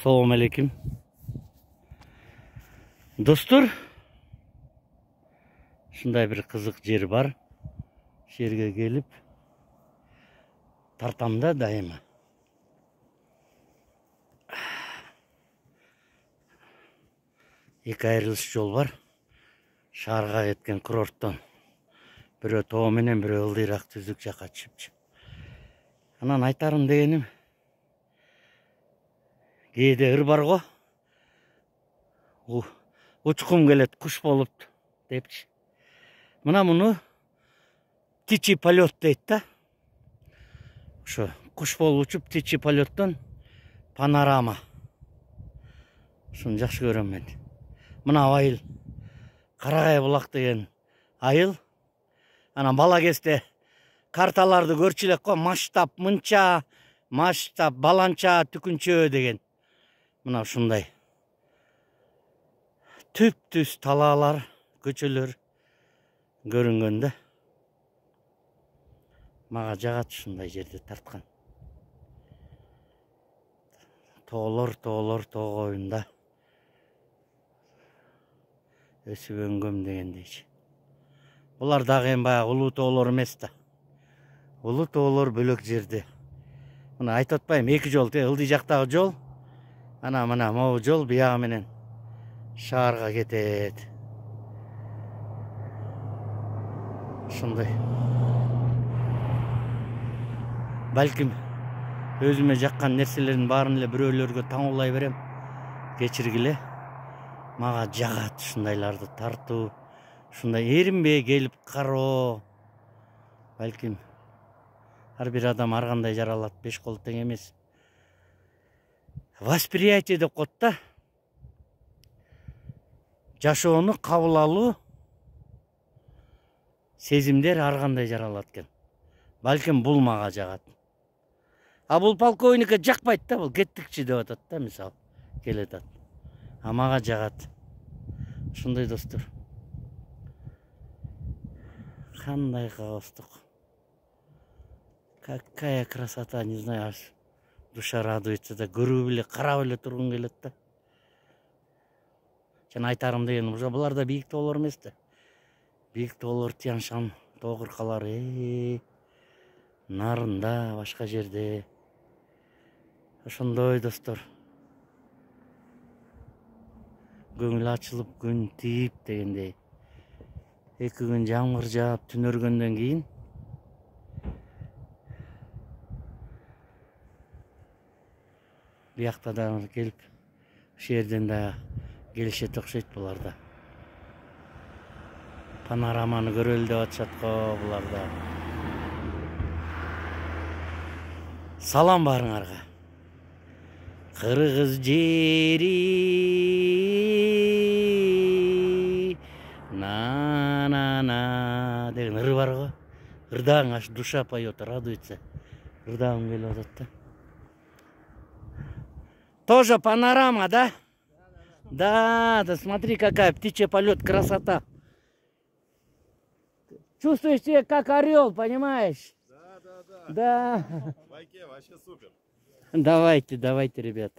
Assalamu alaikum. Dostlar, şunday bir kızık yer var. Şerge gelip tartamda daima. İki ayrılış yol var. Şarga etken kurorttan. Biri toğu menen biri ılдыйраак түздүк жака чыпчы. Анан айтарым дегеним, кээде ыр бар го. Учкум келет, куш болупту депчи. Мына муну птичий полет дейт да. Ошо куш болуп учуп птичий полеттон панорама. Ушуну жакшы көрөм мен. Мына айыл Карагай булак деген айыл. Анан бала кезде карталарды көрчү элек го, масштаб мынча, масштаб баланча түкүнчө деген. Мына ушундай түп-түз талаалар, көчөлөр көрүнгөндө. Мага жагат ушундай жерде тарткан. Тоолор тоо коюнда өсүп өнгөм дегендейчи. Булар дагы эми баягы улуу тоолор эмес да. Улуу тоолор бөлөк жерде. Мына айтып атпайм, эки жол, ылдый жактагы жол, ана мына могу жол биягы менен шаарга кетет. Ушундай. Балким өзүмө жаккан нерселердин баарын эле бирөөлөргө таңуулай берем. Кечиргиле. Мага жагат ушундайларды тартуу, ушундай эринбей келип кароо. Балким ар бир адам ар кандай жаралат, беш кол тең эмес. Восприятие деп коет да. Жашоону кабыл алуу сезимдер ар кандай жаралат экен. Балким бул мага жагат. А бул полковникке жакпайт да, бул кеттикчи деп атат да, мисалы, келет атат. А мага жагат. Ушундай достор. Кандай кабыстык. Какая красота, не знаю, аж душа радуется да, көрүп эле, карап эле тургум келет да. Жана айтарым дегеним, уже булар да бийик тоолор эмес да. Бийик тоолор Тянь-Шань тоо кыркалары нарында, башка жерде. Ошондой достор. Көңүл ачылып, күн тийип дегендей. Эки күн жамгыр жаап, түн өргөндөн кийин биякта да келип, ушул жерден да келишет окшойт булар да. Панораманы көрөлү деп атышат го булар да. Салам барыңарга. Кыргыз жери на деген ыры бар го. Ырдагың аж душа поет, радуется. Ырдагым келип атат да. Тоже панорама, да? Да, смотри, какая птичий полет, красота. Чувствуешь себя как орел, понимаешь? Да. Байке вообще супер. Давайте, ребят.